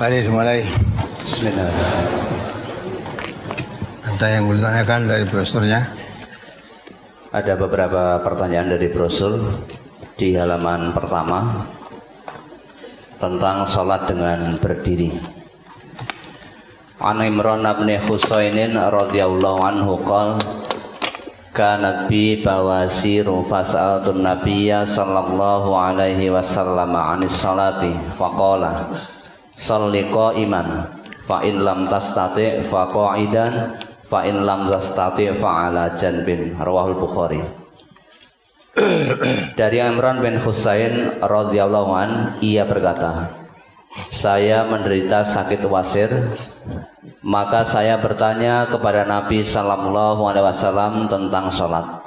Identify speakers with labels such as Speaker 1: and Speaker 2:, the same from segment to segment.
Speaker 1: Mari dimulai.
Speaker 2: Bismillahirrahmanirrahim.
Speaker 1: Ada yang boleh ditanyakan dari brosurnya?
Speaker 2: Ada beberapa pertanyaan dari brosur di halaman pertama tentang sholat dengan berdiri. An Imran bin Husainin radhiyallahu anhu qala kanat bi bawasiru fas'altun nabiyya sallallahu alaihi wasallam 'anis salati faqala shalli qa'iman fa in lam tastati fa qa'idan fa in lam tastati fa ala janbin. Rawahul Bukhari. Dari Imran bin Husain radhiyallahu an, ia berkata, saya menderita sakit wasir, maka saya bertanya kepada Nabi sallallahu alaihi wasallam tentang salat.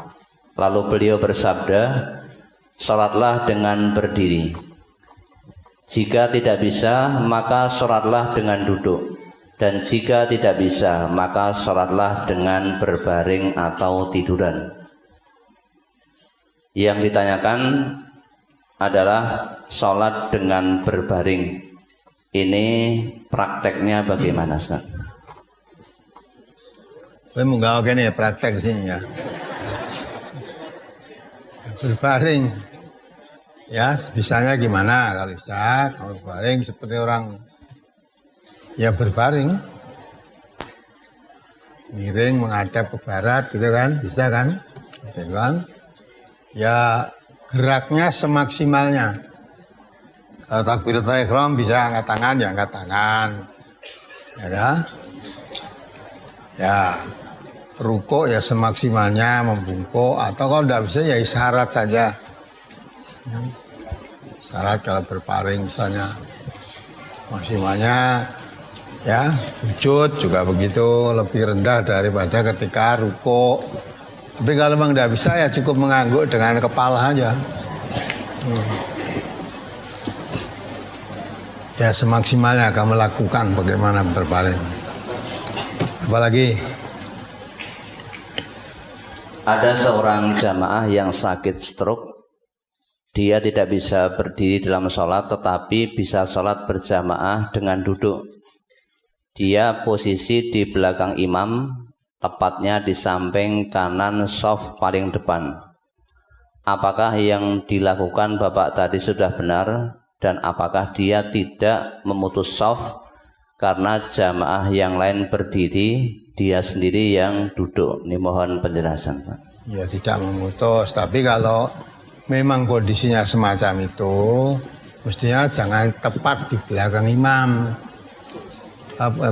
Speaker 2: Lalu beliau bersabda, salatlah dengan berdiri. Jika tidak bisa, maka salatlah dengan duduk. Dan jika tidak bisa, maka salatlah dengan berbaring atau tiduran. Yang ditanyakan adalah salat dengan berbaring. Ini prakteknya bagaimana, Ustaz?
Speaker 1: Enggak oke nih praktek sini ya. Berbaring. Ya, bisanya gimana? Kalau bisa, kalau berbaring seperti orang ya berbaring. Miring menghadap ke barat gitu kan, bisa kan? Gitu kan? Ya geraknya semaksimalnya. Kalau takbiratul ihram bisa angkat tangan, ya angkat tangan. Ya. Ya. Rukuk ya semaksimalnya membungkuk, atau kalau tidak bisa ya isyarat saja. Ya. Isyarat kalau berbaring misalnya maksimalnya ya sujud juga begitu, lebih rendah daripada ketika rukuk. Tapi kalau memang tidak bisa ya cukup mengangguk dengan kepala aja. Ya semaksimalnya akan melakukan bagaimana berbaring. Apalagi
Speaker 2: ada seorang jamaah yang sakit stroke. Dia tidak bisa berdiri dalam sholat, tetapi bisa sholat berjamaah dengan duduk. Dia posisi di belakang imam, tepatnya di samping kanan shaf paling depan. Apakah yang dilakukan Bapak tadi sudah benar? Dan apakah dia tidak memutus shaf karena jamaah yang lain berdiri, dia sendiri yang duduk? Ini mohon penjelasan, Pak.
Speaker 1: Ya tidak memutus, tapi kalau memang kondisinya semacam itu, mestinya jangan tepat di belakang imam.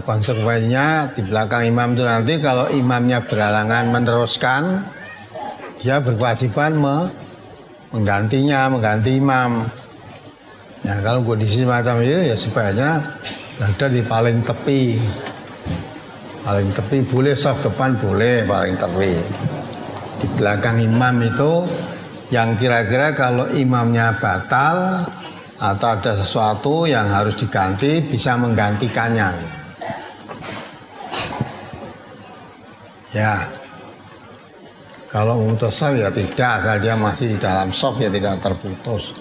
Speaker 1: Konsekuensinya di belakang imam itu nanti kalau imamnya berhalangan meneruskan, dia berkewajiban mengganti imam. Ya kalau kondisi semacam itu ya sebaiknya berada di paling tepi. Paling tepi boleh, shaf depan boleh, paling tepi. Di belakang imam itu yang kira-kira kalau imamnya batal atau ada sesuatu yang harus diganti bisa menggantikannya. Ya, kalau memutus shaf ya tidak, asal dia masih di dalam shaf ya tidak terputus.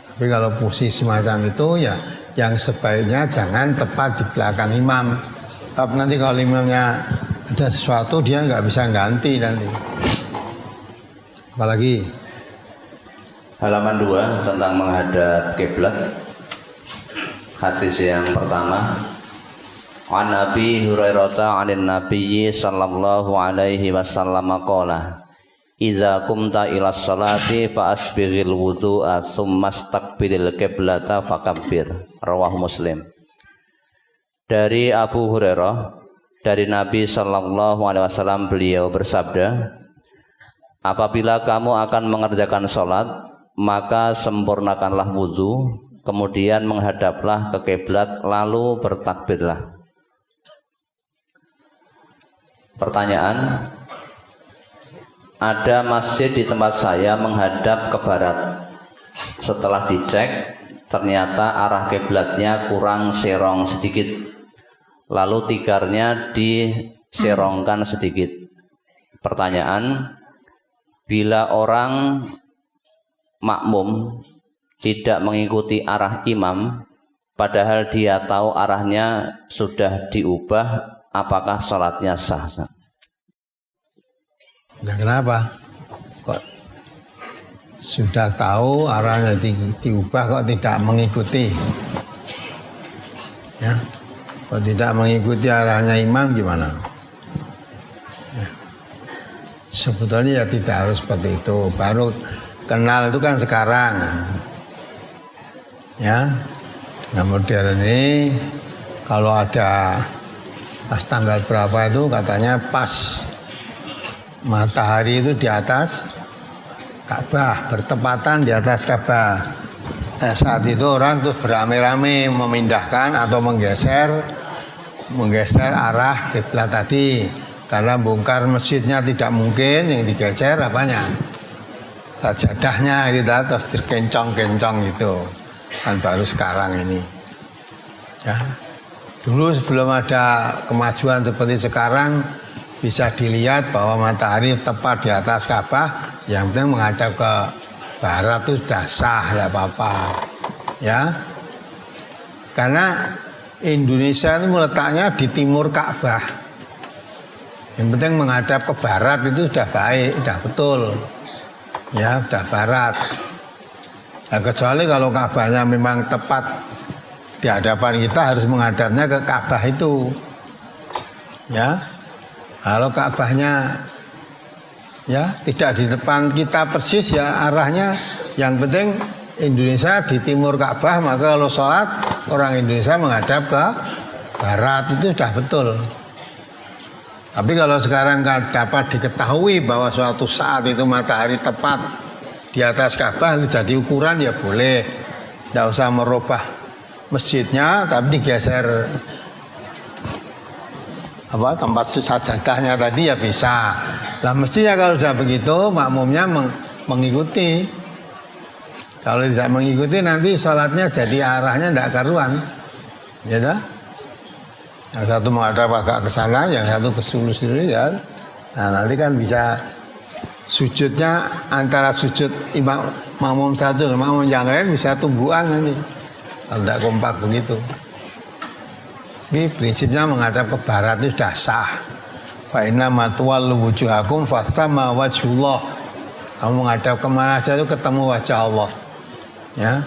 Speaker 1: Tapi kalau posisi semacam itu ya yang sebaiknya jangan tepat di belakang imam. Tapi nanti kalau imamnya ada sesuatu dia nggak bisa ganti nanti. Apalagi
Speaker 2: halaman 2 tentang menghadap kiblat. Hadis yang pertama, an Abi Hurairah 'anin Nabiyyi sallallahu alaihi wasallam qala idza qumta ila sholati fa asbighil wudhu'a tsumma istaqbilil qiblata fakabbir. Rawahu Muslim. Dari Abu Hurairah, dari Nabi sallallahu alaihi wasallam, beliau bersabda, apabila kamu akan mengerjakan sholat, maka sempurnakanlah wudhu, kemudian menghadaplah ke kiblat, lalu bertakbirlah. Pertanyaan, ada masjid di tempat saya menghadap ke barat. Setelah dicek, ternyata arah kiblatnya kurang serong sedikit, lalu tikarnya diserongkan sedikit. Pertanyaan, bila orang makmum tidak mengikuti arah imam, padahal dia tahu arahnya sudah diubah, apakah sholatnya sah?
Speaker 1: Ya kenapa? Kok sudah tahu arahnya diubah kok tidak mengikuti? Ya, kok tidak mengikuti arahnya imam gimana? Ya. Sebetulnya ya tidak harus seperti itu. Baru kenal itu kan sekarang. Ya, dengan modern ini kalau ada pas tanggal berapa itu katanya pas matahari itu di atas Ka'bah, bertepatan di atas Ka'bah. Saat itu orang tuh beramai-ramai memindahkan atau menggeser arah kiblat tadi, karena bongkar masjidnya tidak mungkin, yang digeser apanya? Sajadahnya gitu, terus dikencong-kencong itu. Kan baru sekarang ini. Ya. Dulu sebelum ada kemajuan seperti sekarang, bisa dilihat bahwa matahari tepat di atas Ka'bah, yang penting menghadap ke barat itu sudah sah, tidak apa-apa. Ya. Karena Indonesia itu letaknya di timur Ka'bah. Yang penting menghadap ke barat itu sudah baik, sudah betul. Ya, sudah barat. Nah, kecuali kalau Ka'bahnya memang tepat di hadapan kita, harus menghadapnya ke Ka'bah itu. Ya. Kalau Ka'bahnya ya tidak di depan kita persis, ya arahnya yang penting Indonesia di timur Ka'bah, maka kalau sholat orang Indonesia menghadap ke barat itu sudah betul. Tapi kalau sekarang dapat diketahui bahwa suatu saat itu matahari tepat di atas Ka'bah, jadi ukuran, ya boleh, tidak usah merubah masjidnya, tapi digeser tempat sajadahnya tadi ya bisa. Lah mestinya kalau sudah begitu makmumnya mengikuti. Kalau tidak mengikuti nanti sholatnya jadi arahnya tidak karuan, ya dah. Yang satu menghadap agak ke sana, yang satu ke sini ya. Nah nanti kan bisa sujudnya antara sujud imam makmum satu dan makmum yang lain bisa tumbuhan nanti. Kalau tidak kompak begitu. Tapi prinsipnya menghadap ke barat itu sudah sah. Fa inna ma tuwallu wujuhakum fatsama wajhullah. Kamu menghadap kemana saja itu ketemu wajah Allah. Ya.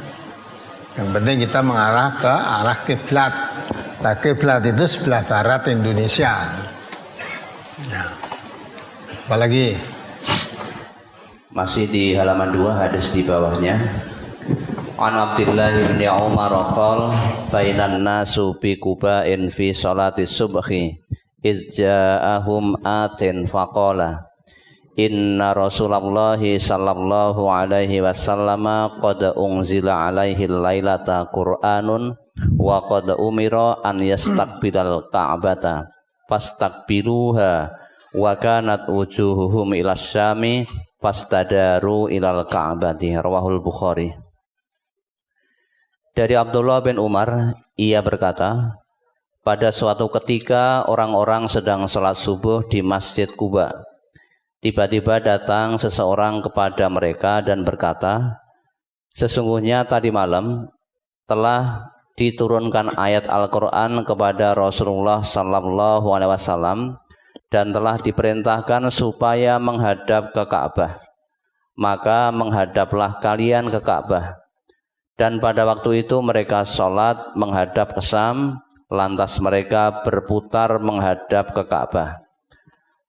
Speaker 1: Yang penting kita mengarah ke arah kiblat. Nah, kiblat itu sebelah barat Indonesia. Ya. Apalagi
Speaker 2: masih di halaman 2, hadis di bawahnya. An Abdullah bin Umar qol bainan nasu bi Quba'in fi salati subhi iz ja'ahum atin faqala inna Rasulullah sallallahu alaihi wasallam qad unzila alaihi lailata Qur'anun wa qad umira an yastaqbilal Ka'bata fastaqbiluha wa kanat wujuhuhum ila syami fastadaru ilal Ka'bati. Rawahul Bukhari. Dari Abdullah bin Umar, ia berkata, pada suatu ketika orang-orang sedang sholat subuh di Masjid Quba. Tiba-tiba datang seseorang kepada mereka dan berkata, sesungguhnya tadi malam telah diturunkan ayat Al-Quran kepada Rasulullah sallallahu alaihi wasallam dan telah diperintahkan supaya menghadap ke Ka'bah. Maka menghadaplah kalian ke Ka'bah. Dan pada waktu itu mereka sholat menghadap ke Syam, lantas mereka berputar menghadap ke Ka'bah.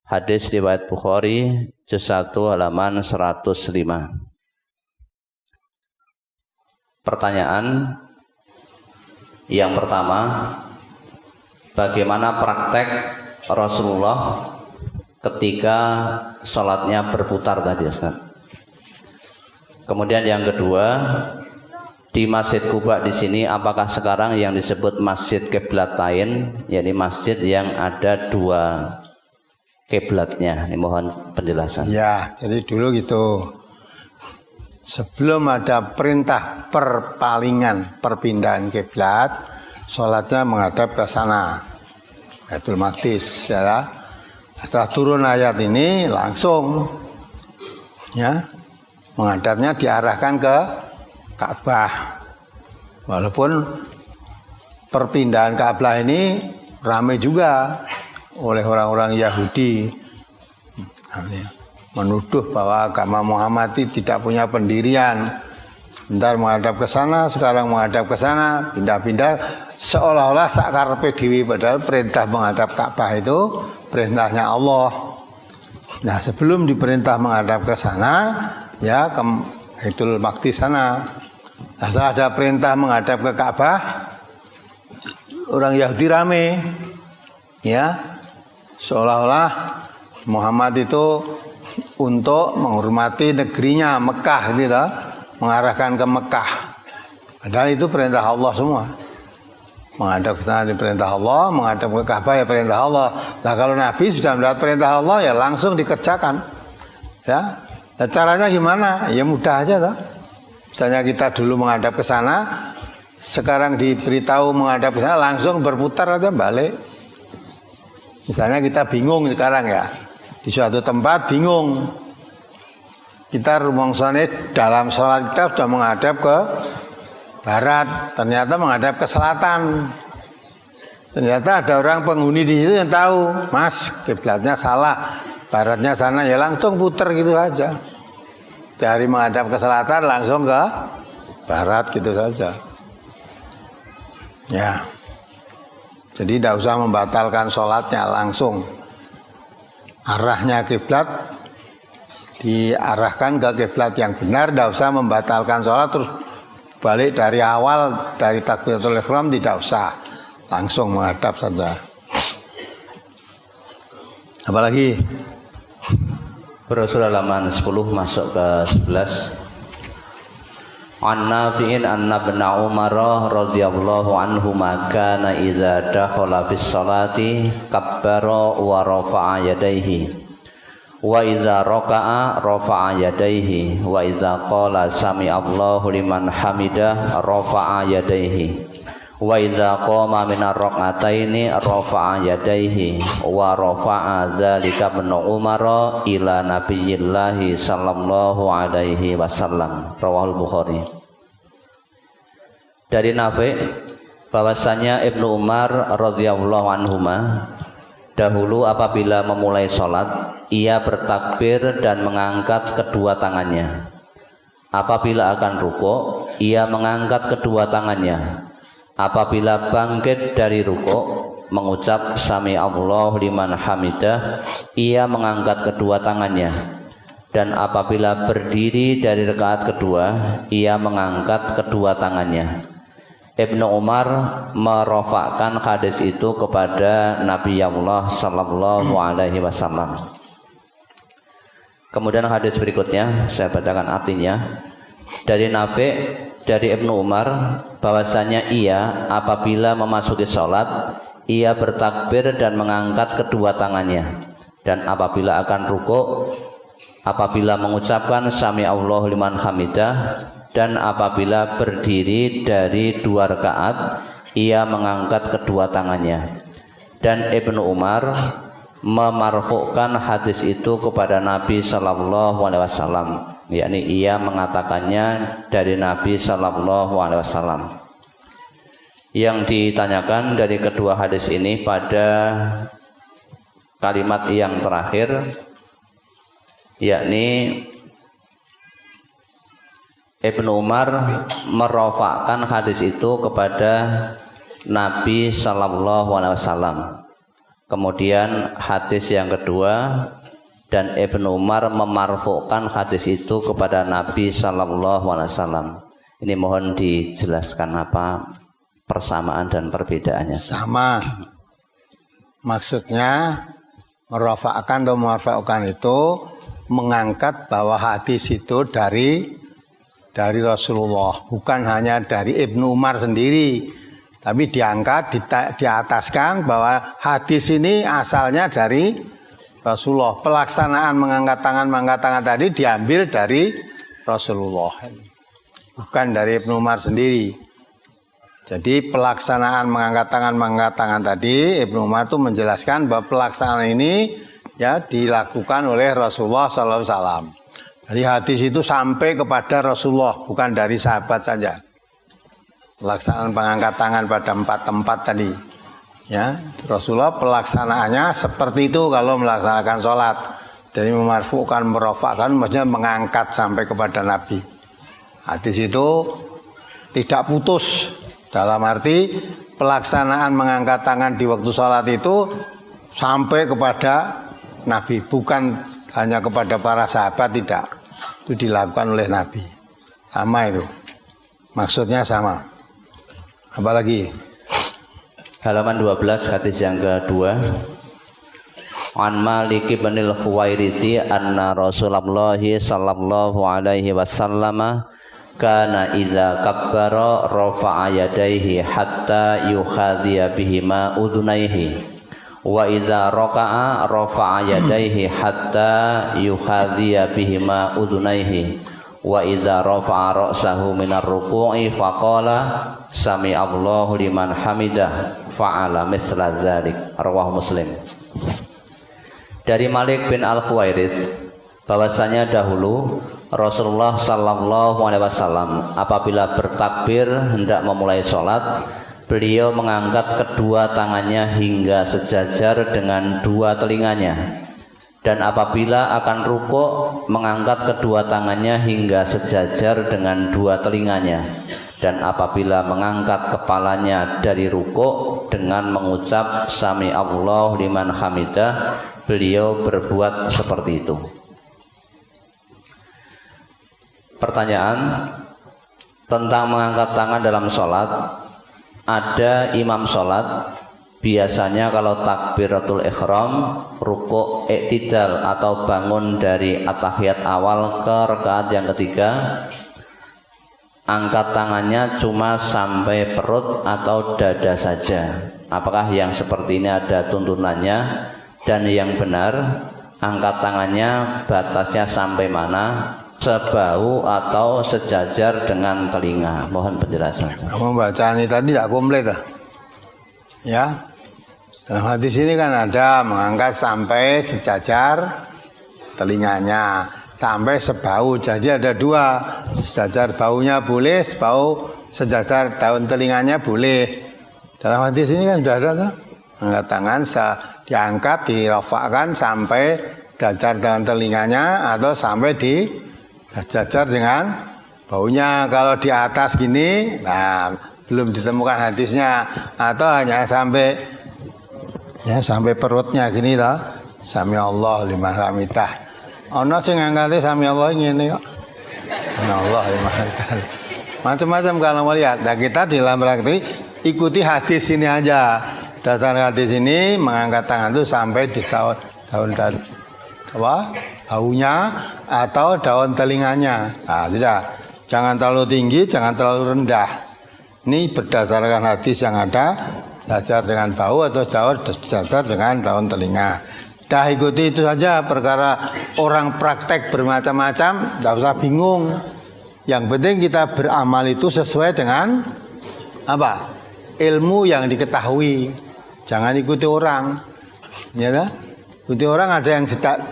Speaker 2: Hadis riwayat Bukhari, juz 1 halaman 105. Pertanyaan yang pertama, bagaimana praktek Rasulullah ketika sholatnya berputar tadi, Ustaz? Kemudian yang kedua, di Masjid Quba di sini apakah sekarang yang disebut Masjid Qiblatain, yakni masjid yang ada dua kiblatnya? Ini mohon penjelasan. Ya,
Speaker 1: jadi dulu gitu. Sebelum ada perintah perpalingan perpindahan kiblat, sholatnya menghadap ke sana, Baitul Maqdis, ya. Setelah turun ayat ini langsung ya menghadapnya diarahkan ke Ka'bah. Walaupun perpindahan Ka'bah ini ramai juga oleh orang-orang Yahudi, menuduh bahwa agama Muhammad itu tidak punya pendirian. Bentar menghadap ke sana, sekarang menghadap ke sana, pindah-pindah, seolah-olah sakarepe dhewe, padahal perintah menghadap Ka'bah itu perintahnya Allah. Nah, sebelum diperintah menghadap ke sana, ya ke Baitul Maqdis sana. Nah, setelah ada perintah menghadap ke Ka'bah, orang Yahudi rame, ya, seolah-olah Muhammad itu untuk menghormati negerinya Mekah, gitu, mengarahkan ke Mekah. Padahal itu perintah Allah semua. Menghadap ke sana di perintah Allah, menghadap ke Ka'bah ya perintah Allah. Nah, kalau Nabi sudah mendapat perintah Allah ya langsung dikerjakan. Ya, nah, caranya gimana? Ya mudah aja toh. Misalnya kita dulu menghadap ke sana, sekarang diberitahu menghadap ke sana, langsung berputar aja balik. Misalnya kita bingung sekarang ya, di suatu tempat bingung. Kita rumongsane dalam sholat kita sudah menghadap ke barat, ternyata menghadap ke selatan. Ternyata ada orang penghuni di situ yang tahu, Mas, kiblatnya salah, baratnya sana, ya langsung putar gitu aja. Dari menghadap ke selatan langsung ke barat gitu saja. Ya. Jadi tidak usah membatalkan sholatnya, langsung arahnya kiblat diarahkan ke kiblat yang benar, tidak usah membatalkan sholat terus balik dari awal dari takbiratul ihram, tidak usah, langsung menghadap saja. Apalagi
Speaker 2: Rasul halaman 10 masuk ke 11. An Nafi'in anna ibn Umar radhiyallahu anhu kana idza dakhala fis salati kabbara wa rafa'a yadayhi wa idza raka'a rafa'a yadayhi wa idza qala sami Allahu liman hamidah rafa'a yadayhi wa idza qama min ar-rak'ataini rafa'a yadayhi wa rafa'a dzalika ibn Umar ila Nabiyillahi sallallahu alaihi wasallam. Rawahul Bukhari. Dari Nafi' bahwasanya Ibnu Umar radhiyallahu anhuma dahulu apabila memulai sholat ia bertakbir dan mengangkat kedua tangannya. Apabila akan rukuk ia mengangkat kedua tangannya. Apabila bangkit dari rukuk mengucap sami Allahu liman hamidah ia mengangkat kedua tangannya. Dan apabila berdiri dari rakaat kedua ia mengangkat kedua tangannya. Ibnu Umar merofakkan hadis itu kepada Nabi Allah sallallahu alaihi wasallam. Kemudian hadis berikutnya saya bacakan artinya. Dari Nafi' dari Ibnu Umar bahwasanya ia apabila memasuki sholat ia bertakbir dan mengangkat kedua tangannya, dan apabila akan rukuk apabila mengucapkan sami Allahu liman hamidah, dan apabila berdiri dari 2 rakaat ia mengangkat kedua tangannya. Dan Ibnu Umar memarfu'kan hadis itu kepada Nabi sallallahu alaihi wasallam, yakni ia mengatakannya dari Nabi sallallahu alaihi wasallam. Yang ditanyakan dari kedua hadis ini pada kalimat yang terakhir, yakni Ibnu Umar merofakkan hadis itu kepada Nabi sallallahu alaihi wasallam. Kemudian hadis yang kedua, dan Ibnu Umar memarfu'kan hadis itu kepada Nabi sallallahu alaihi wasallam. Ini mohon dijelaskan apa persamaan dan perbedaannya.
Speaker 1: Sama. Maksudnya merofakkan atau memarfu'kan itu mengangkat bahwa hadis itu dari Rasulullah, bukan hanya dari Ibnu Umar sendiri, tapi diangkat, diataskan bahwa hadis ini asalnya dari Rasulullah. Pelaksanaan mengangkat tangan tadi diambil dari Rasulullah, bukan dari Ibnu Umar sendiri. Jadi pelaksanaan mengangkat tangan tadi Ibnu Umar itu menjelaskan bahwa pelaksanaan ini ya dilakukan oleh Rasulullah SAW. Jadi hadis itu sampai kepada Rasulullah, bukan dari sahabat saja. Pelaksanaan pengangkat tangan pada 4 tempat tadi. Ya, Rasulullah pelaksanaannya seperti itu kalau melaksanakan sholat. Jadi memarfukan, merofakkan, maksudnya mengangkat sampai kepada Nabi. Hadis itu tidak putus. Dalam arti pelaksanaan mengangkat tangan di waktu sholat itu sampai kepada Nabi. Bukan hanya kepada para sahabat, tidak. Itu dilakukan oleh Nabi. Sama itu. Maksudnya sama. Apalagi?
Speaker 2: Halaman 12 hadis yang kedua. An Malik bin al-Khuwairisi anna Rasulullah sallallahu alaihi wasallam kana idza kabbara rafa'a yadayhi hatta yukhadhiya bihima udhunayhi wa idza raka'a rafa'a yadayhi hatta yukhadhiya bihima udhunayhi wa idza rafa'a ra'sahu minar ruku'i faqala sami Allahu liman hamidah fa'ala misla dzalik. Rawahu Muslim. Dari Malik bin Al-Khuwairis bahwasanya dahulu Rasulullah sallallahu alaihi wasallam apabila bertakbir hendak memulai sholat, beliau mengangkat kedua tangannya hingga sejajar dengan dua telinganya, dan apabila akan rukuk mengangkat kedua tangannya hingga sejajar dengan dua telinganya, dan apabila mengangkat kepalanya dari rukuk dengan mengucap sami Allahu liman hamidah, beliau berbuat seperti itu. Pertanyaan tentang mengangkat tangan dalam sholat. Ada imam sholat, biasanya kalau takbiratul ihram, rukuk, iktidal atau bangun dari at-tahiyat awal ke rakaat yang ketiga, angkat tangannya cuma sampai perut atau dada saja. Apakah yang seperti ini ada tuntunannya? Dan yang benar, angkat tangannya batasnya sampai mana? Sebau atau sejajar dengan telinga? Mohon penjelasan.
Speaker 1: Kamu baca ini tadi tidak komplit ya. Dalam hadis ini kan ada mengangkat sampai sejajar telinganya, sampai sebau. Jadi ada dua, sejajar baunya boleh, sebau sejajar daun telinganya boleh. Dalam hadis ini kan sudah ada tuh. Angkat tangan diangkat, dirofakkan sampai sejajar dengan telinganya atau sampai di sejajar dengan baunya. Kalau di atas gini, nah belum ditemukan hadisnya, atau hanya sampai perutnya gini toh. Sami Allah liman hamidah. Ono sing ngangkate sami Allah ngene kok. Sami Allah liman hamidah. Macam-macam kalau melihat. Nah, kita dalam praktik ikuti hadis ini aja. Dasar hadis ini mengangkat tangan itu sampai di daun baunya atau daun telinganya. Nah, sudah. Jangan terlalu tinggi, jangan terlalu rendah. Ini berdasarkan hadis yang ada, sejajar dengan bau atau sejajar dengan daun telinga. Dah ikuti itu saja. Perkara orang praktek bermacam-macam, tidak usah bingung. Yang penting kita beramal itu sesuai dengan apa? Ilmu yang diketahui. Jangan ikuti orang. Ya kan? Ikuti orang, ada yang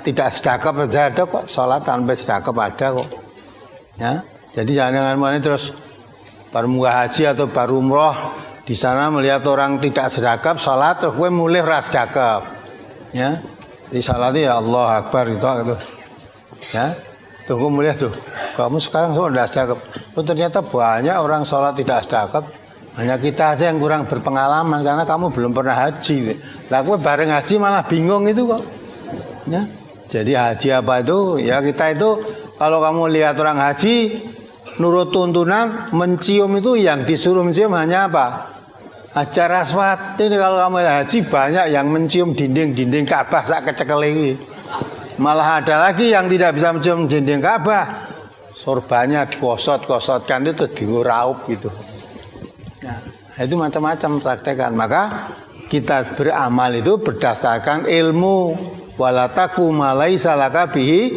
Speaker 1: tidak sedekap saja ada kok, sholat tanpa sedekap ada kok. Ya, jadi jangan mulai terus baru munggah haji atau baru umroh di sana melihat orang tidak sedekap sholat terus gue mulai ras sedekap. Ya, di salat ya Allah Akbar itu. Ya, tunggu mulai tuh. Kamu sekarang sudah sedekap. Oh, ternyata banyak orang sholat tidak sedekap. Hanya kita aja yang kurang berpengalaman karena kamu belum pernah haji. Lah gue bareng haji malah bingung itu kok. Ya. Jadi haji apa itu? Ya kita itu kalau kamu lihat orang haji nurut tuntunan mencium itu yang disuruh mencium hanya apa? Hajar aswad. Ini kalau kamu haji banyak yang mencium dinding-dinding Ka'bah sak kecekel ini. Malah ada lagi yang tidak bisa mencium dinding Ka'bah. Sorbannya dikosot-kosotkan itu diuraup gitu. Nah, itu macam-macam praktekan. Maka kita beramal itu berdasarkan ilmu. Wala takfu ma laisa laka bihi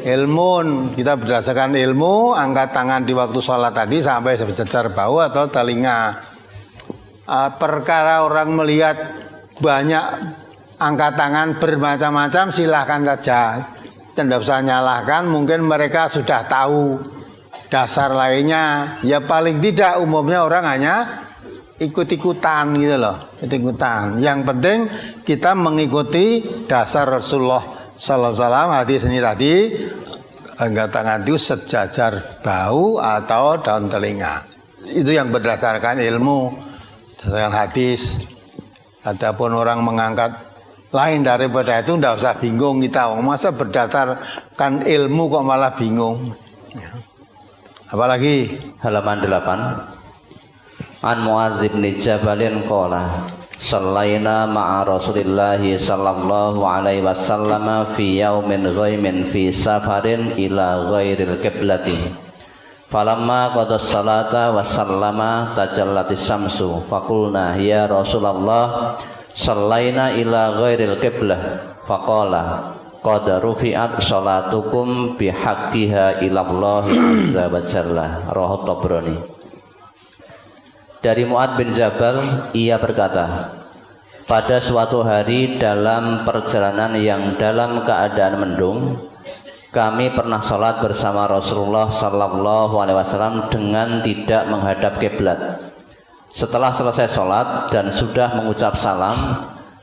Speaker 1: ilmun. Kita berdasarkan ilmu, angkat tangan di waktu sholat tadi sampai sejajar bau atau telinga. Perkara orang melihat banyak angkat tangan bermacam-macam silahkan saja. tidak usah nyalahkan, mungkin mereka sudah tahu dasar lainnya. Ya paling tidak umumnya orang hanya ikut-ikutan gitu loh, ikut-ikutan. Yang penting kita mengikuti dasar Rasulullah sallallahu alaihi wasallam. Hadis ini tadi, angkat tangan itu sejajar bau atau daun telinga. Itu yang berdasarkan ilmu, berdasarkan hadis. Adapun orang mengangkat lain daripada itu, tidak usah bingung kita. Masa berdasarkan ilmu kok malah bingung. Ya. Apalagi
Speaker 2: halaman 8. An Mu'adz bin Jabalin qala sallaina ma'a Rasulillah sallallahu alaihi wasallam fi yaumin ghaimin fi safarin ila ghairil qiblati. Falamma qada salata wa sallama tajallatis samsu faqulna ya Rasulullah sallaina ila ghairil qiblah faqala qad rufi'at salatukum bihaqqiha ila Allah azza wa jalla. Rawahu Tabrani. Dari Mu'adz bin Jabal, ia berkata, pada suatu hari dalam perjalanan yang dalam keadaan mendung, kami pernah sholat bersama Rasulullah sallallahu alaihi wasallam dengan tidak menghadap kiblat. Setelah selesai sholat dan sudah mengucap salam,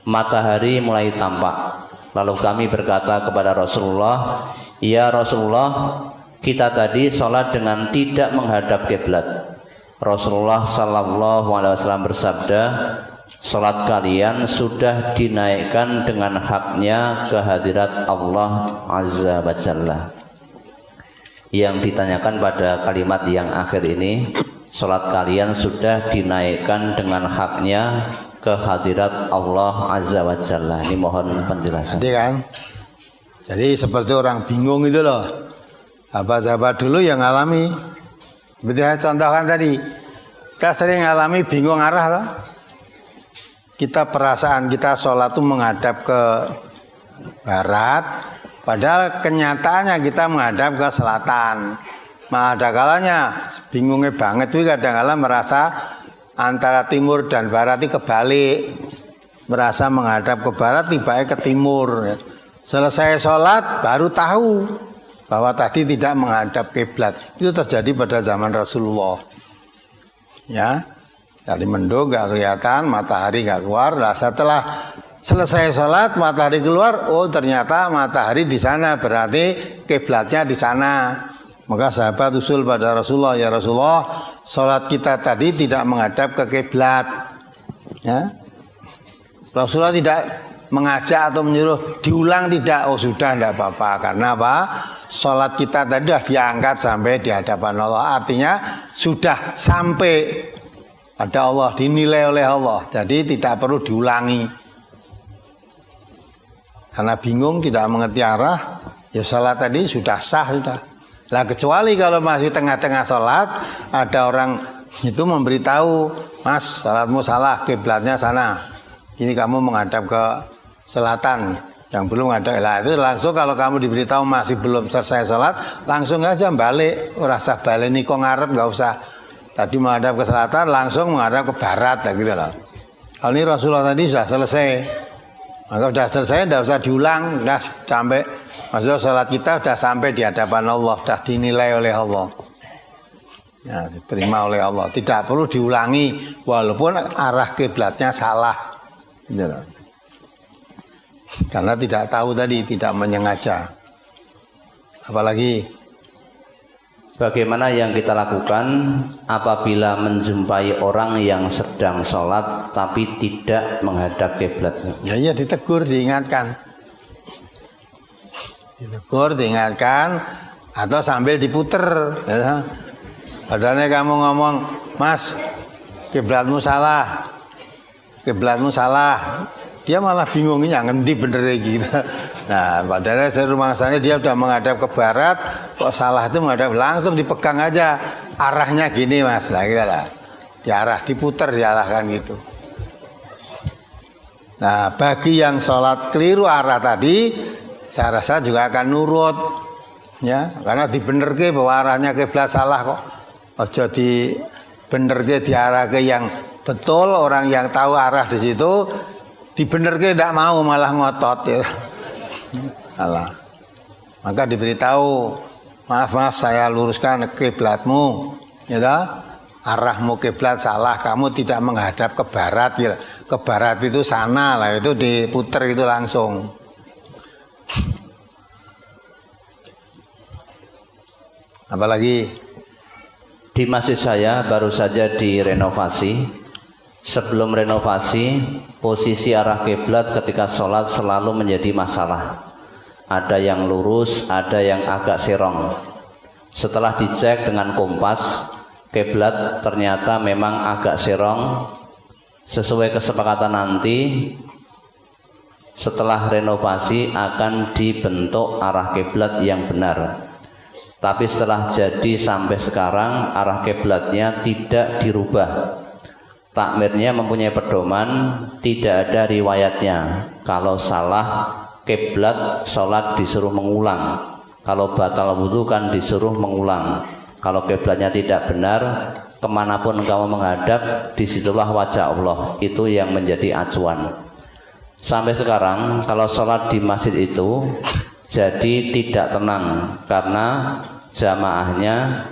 Speaker 2: matahari mulai tampak. Lalu kami berkata kepada Rasulullah, ya Rasulullah, kita tadi sholat dengan tidak menghadap kiblat. Rasulullah sallallahu alaihi wasallam bersabda, salat kalian sudah dinaikkan dengan haknya ke hadirat Allah azza wa jalla. Yang ditanyakan pada kalimat yang akhir ini, salat kalian sudah dinaikkan dengan haknya ke hadirat Allah azza wa jalla. Ini mohon penjelasan.
Speaker 1: Jadi kan, jadi seperti orang bingung itu loh. Sahabat-sahabat dulu yang alami. Seperti saya contohkan tadi, kita sering alami bingung arah loh. Kita perasaan kita sholat itu menghadap ke barat, padahal kenyataannya kita menghadap ke selatan. Malah ada kalanya bingungnya banget tuh, kadang-kadang merasa antara timur dan barat itu kebalik, merasa menghadap ke barat tiba-tiba ke timur. Selesai sholat baru tahu bahwa tadi tidak menghadap kiblat. Itu terjadi pada zaman Rasulullah. Ya, dari mendung gak kelihatan, matahari gak keluar. Nah, setelah selesai sholat matahari keluar, oh ternyata matahari di sana, berarti kiblatnya di sana. Maka sahabat usul pada Rasulullah, ya Rasulullah, sholat kita tadi tidak menghadap ke kiblat. Ya, Rasulullah tidak mengajak atau menyuruh diulang, tidak. Oh sudah, tidak apa-apa. Karena apa? Sholat kita tadi sudah diangkat sampai di hadapan Allah. Artinya sudah sampai pada Allah, dinilai oleh Allah. Jadi tidak perlu diulangi. Karena bingung, tidak mengerti arah, ya sholat tadi sudah sah, sudah. Lah kecuali kalau masih tengah-tengah sholat, ada orang itu memberitahu, Mas, sholatmu salah, kiblatnya sana. Ini kamu menghadap ke selatan, yang belum ada. Lah itu langsung kalau kamu diberitahu masih belum selesai sholat, langsung aja balik. Rasa balik nih kok ngarep, nggak usah. Tadi menghadap ke selatan, langsung menghadap ke barat, lah gitu lah. Kalau ini Rasulullah tadi sudah selesai, maka sudah selesai, tidak usah diulang, sudah sampai. Maksudnya sholat kita sudah sampai di hadapan Allah, sudah dinilai oleh Allah, ya, diterima oleh Allah. Tidak perlu diulangi, walaupun arah kiblatnya salah, gitu lah. Karena tidak tahu tadi, tidak menyengaja. Apalagi
Speaker 2: bagaimana yang kita lakukan apabila menjumpai orang yang sedang sholat tapi tidak menghadap kiblat?
Speaker 1: Ya ditegur, diingatkan. Ditegur, diingatkan, atau sambil diputer. Ya. Padahal kamu ngomong, Mas, kiblatmu salah. Kiblatmu salah. Dia malah bingung, ini ngendi bener gitu. Nah, padahal saya rumah sana dia udah menghadap ke barat, kok salah itu menghadap, langsung dipegang aja arahnya gini, Mas. Lah gitu lah. Diarah, diputer, diarahkan gitu. Nah, bagi yang sholat keliru arah tadi, saya rasa juga akan nurut, ya, karena dibenerke bahwa arahnya kiblat salah kok. Ojo dibenerke diarah ke yang betul, orang yang tahu arah di situ. Dibenerke tidak mau, malah ngotot ya. Alah. maka diberitahu, maaf saya luruskan kiblatmu, ya toh? Arahmu kiblat salah, kamu tidak menghadap ke barat, ya. Ke barat itu sana lah, itu diputer itu langsung. Apalagi
Speaker 2: di masjid saya baru saja direnovasi. Sebelum renovasi, posisi arah kiblat ketika sholat selalu menjadi masalah. Ada yang lurus, ada yang agak serong. Setelah dicek dengan kompas, kiblat ternyata memang agak serong. Sesuai kesepakatan nanti, setelah renovasi akan dibentuk arah kiblat yang benar. Tapi setelah jadi sampai sekarang arah kiblatnya tidak dirubah. Takmirnya mempunyai pedoman, tidak ada riwayatnya. Kalau salah kiblat sholat disuruh mengulang. Kalau batal wudhu kan disuruh mengulang. Kalau kiblatnya tidak benar, kemanapun kamu menghadap, disitulah wajah Allah. Itu yang menjadi acuan. Sampai sekarang kalau sholat di masjid itu jadi tidak tenang karena jamaahnya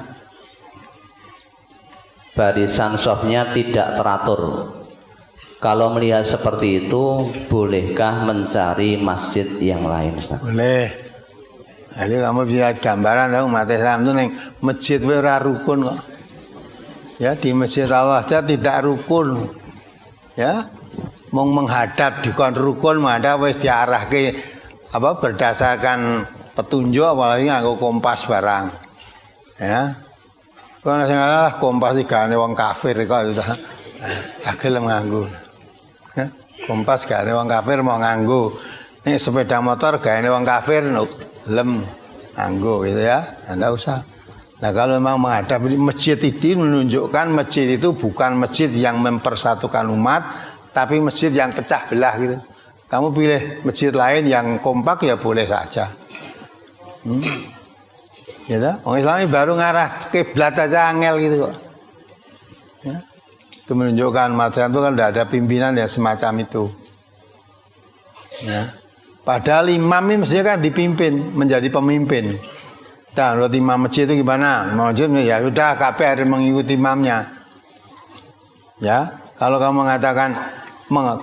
Speaker 2: barisan softnya tidak teratur. Kalau melihat seperti itu, bolehkah mencari masjid yang lain, Ustaz?
Speaker 1: Boleh. Jadi kamu bisa gambaran tahu umat Islam itu neng masjid ora rukun kok. Ya di masjid Allah saja tidak rukun. Ya, mau menghadap di kon rukun menghadap wis diarahke apa berdasarkan petunjuk apalagi nganggo kompas barang. Ya. Kalau nggak kompas sih gak ada wong kafir kok itu, agak nganggu. Kompas gak ada wong kafir mau nganggu. Ini sepeda motor gak ada wong kafir, lem nganggu gitu ya, anda usah. Nah kalau memang menghadap masjid ini menunjukkan masjid itu bukan masjid yang mempersatukan umat, tapi masjid yang pecah belah gitu. Kamu pilih masjid lain yang kompak ya boleh saja. Ya, orang Islam baru ngarah kiblat aja angel gitu kok. Ya. Itu menunjukkan macam itu kan tidak ada pimpinan ya semacam itu. Ya. Padahal imam ini mestinya kan dipimpin menjadi pemimpin. Dan menurut imam masjid itu gimana? Imam masjid ya sudah KP harus mengikuti imamnya. Ya, kalau kamu mengatakan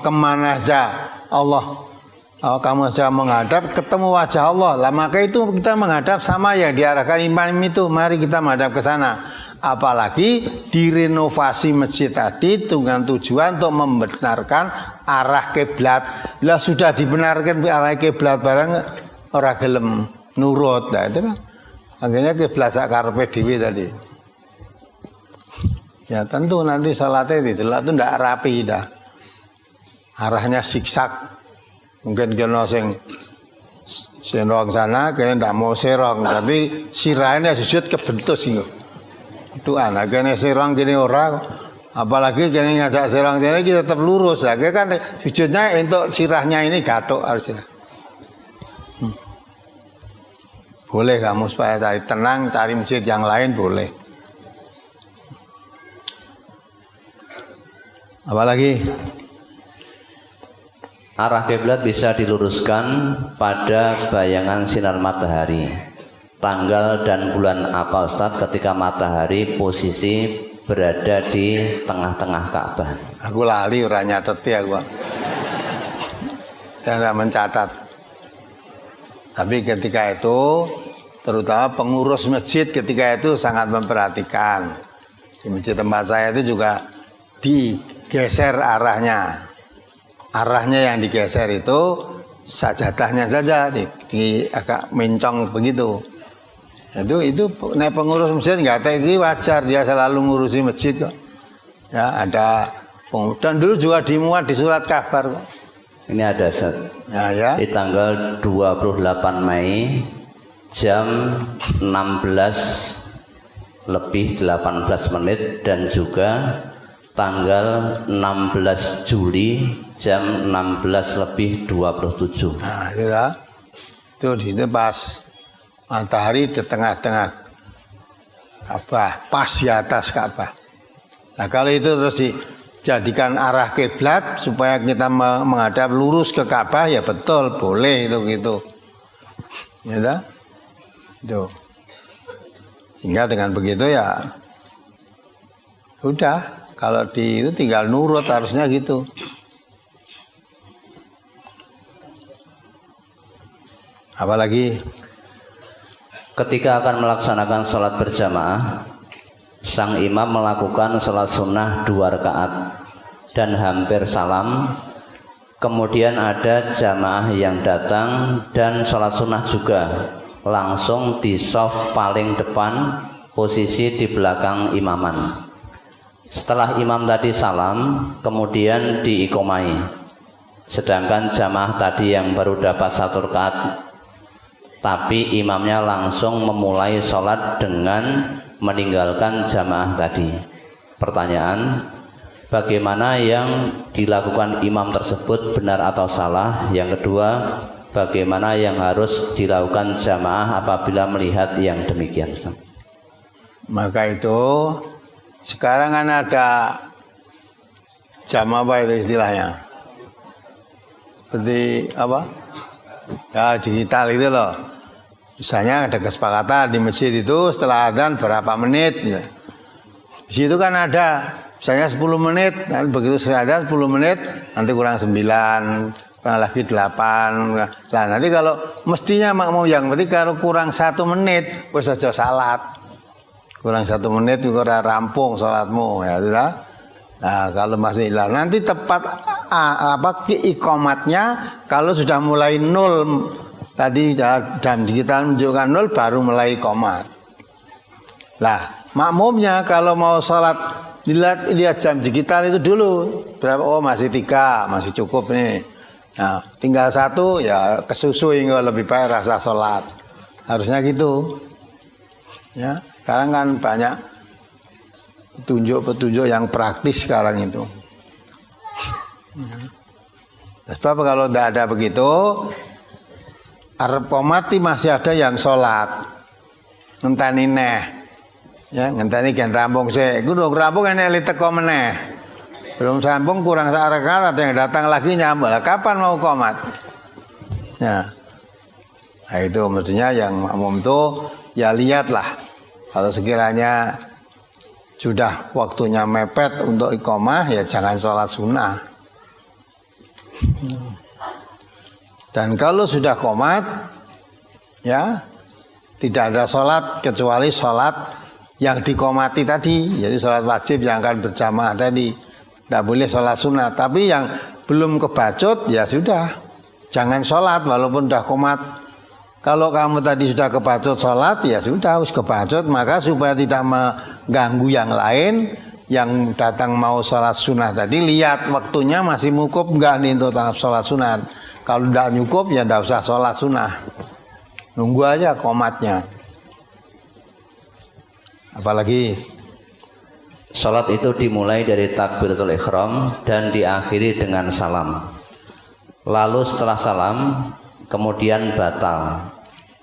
Speaker 1: kemana saja Allah. Kamu saja menghadap ketemu wajah Allah lah, maka itu kita menghadap sama yang diarahkan imam itu, mari kita menghadap ke sana. Apalagi direnovasi masjid tadi dengan tujuan untuk membenarkan arah kiblat. Lah sudah dibenarkan arah kiblat barang ora gelem nurut lah itu kan. Akhirnya kiblat sak karepe dhewe tadi. Ya tentu nanti salatnya itu ndak rapi dah. Arahnya siksak. Mungkin kena sing serong sana, kena ndak mau serong, tapi sirahnya sujud kebentus sih. Itu anak kena serong gini orang, apalagi kena ngajak serong ini kita tetap lurus lah. Kan sujudnya untuk sirahnya ini gatok harusnya. Boleh kamu supaya cari tenang, cari masjid yang lain boleh. Apalagi?
Speaker 2: Arah kiblat bisa diluruskan pada bayangan sinar matahari. Tanggal dan bulan apa Ustaz ketika matahari posisi berada di tengah-tengah Ka'bah?
Speaker 1: Aku lali ora nyateti aku. Saya tidak mencatat. Tapi ketika itu terutama pengurus masjid ketika itu sangat memperhatikan. Di masjid tempat saya itu juga digeser arahnya. Arahnya yang digeser itu sajadahnya saja di agak mencong begitu. Itu naik pengurus masjid nggak tegi wajar, dia selalu ngurusi masjid kok. Ya ada dan dulu juga dimuat di surat kabar kok.
Speaker 2: Ini ada Ustaz.
Speaker 1: Ya.
Speaker 2: Di tanggal 28 Mei jam 16 lebih 18 menit dan juga tanggal 16 Juli jam 16 lebih 27.
Speaker 1: Nah, itu ya. Itu pas matahari di tengah-tengah Ka'bah, pas di atas Ka'bah. Nah, kalau itu terus dijadikan arah kiblat supaya kita menghadap lurus ke Ka'bah ya betul, boleh itu gitu. Ya dah. Itu. Sehingga dengan begitu ya udah, kalau di itu tinggal nurut, harusnya gitu. Apalagi
Speaker 2: ketika akan melaksanakan sholat berjamaah, sang imam melakukan sholat sunnah 2 rakaat dan hampir salam. Kemudian ada jamaah yang datang dan sholat sunnah juga, langsung di shaf paling depan, posisi di belakang imaman. Setelah imam tadi salam, kemudian diikomai, sedangkan jamaah tadi yang baru dapat 1 rakaat, tapi imamnya langsung memulai sholat dengan meninggalkan jamaah tadi. Pertanyaan, bagaimana yang dilakukan imam tersebut, benar atau salah? Yang kedua, bagaimana yang harus dilakukan jamaah apabila melihat yang demikian?
Speaker 1: maka itu sekarang kan ada jam apa itu istilahnya? Seperti apa? Ya digital itu loh. Misalnya ada kesepakatan di masjid itu setelah adzan berapa menit. Ya. Di situ kan ada misalnya 10 menit, nanti begitu selesai adzan 10 menit, nanti kurang 9, kurang lagi 8. Nah nanti kalau mestinya makmum yang berarti kalau kurang 1 menit, wis aja salat. Kurang 1 menit juga rampung salatmu ya sudah. Nah kalau masih hilang nanti tepat ikomatnya kalau sudah mulai 0. Tadi jam digital menunjukkan 0 baru mulai komat. Lah makmumnya kalau mau sholat lihat jam digital itu dulu berapa? Oh masih 3, masih cukup nih. Nah tinggal 1 ya kesusu hingga lebih baik rasa sholat. Harusnya gitu. Ya sekarang kan banyak petunjuk-petunjuk yang praktis sekarang itu. Ya. Sebab kalau tidak ada begitu, arep komati masih ada yang sholat ngenteni neh ya ngenteni gen rampung sik iku lho rampung enek teko meneh belum sambung kurang sak rakaat ada yang datang lagi nyambung lah kapan mau komat ya nah, itu mestinya yang makmum itu ya lihatlah kalau sekiranya sudah waktunya mepet untuk iqomah ya jangan sholat sunnah. Dan kalau sudah qomat, ya tidak ada sholat kecuali sholat yang dikomati tadi, jadi sholat wajib yang akan berjamaah tadi, tidak boleh sholat sunnah. Tapi yang belum kebacut, ya sudah, jangan sholat walaupun sudah qomat. Kalau kamu tadi sudah kebacut sholat, ya sudah harus kebacut, maka supaya tidak mengganggu yang lain, yang datang mau sholat sunnah tadi, lihat waktunya masih cukup enggak nih untuk sholat sunat. Kalau tidak cukup ya tidak usah sholat sunnah, nunggu aja komatnya. Apalagi
Speaker 2: sholat itu dimulai dari takbiratul ihram dan diakhiri dengan salam. Lalu setelah salam kemudian batal.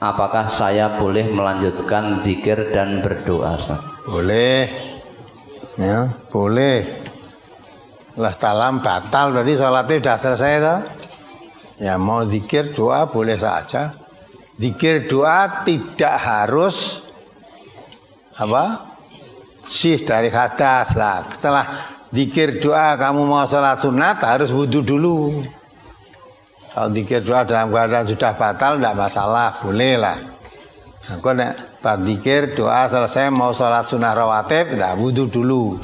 Speaker 2: Apakah saya boleh melanjutkan zikir dan berdoa?
Speaker 1: Boleh, ya boleh. Setelah salam batal berarti sholatnya sudah selesai toh? Ya mau zikir doa boleh saja. Zikir doa tidak harus sih dari hadas lah. Setelah zikir doa kamu mau sholat sunat harus wudhu dulu. Kalau zikir doa dalam keadaan sudah batal tidak masalah, boleh lah. Aku nek zikir doa selesai mau sholat sunah rawatib tidak wudhu dulu.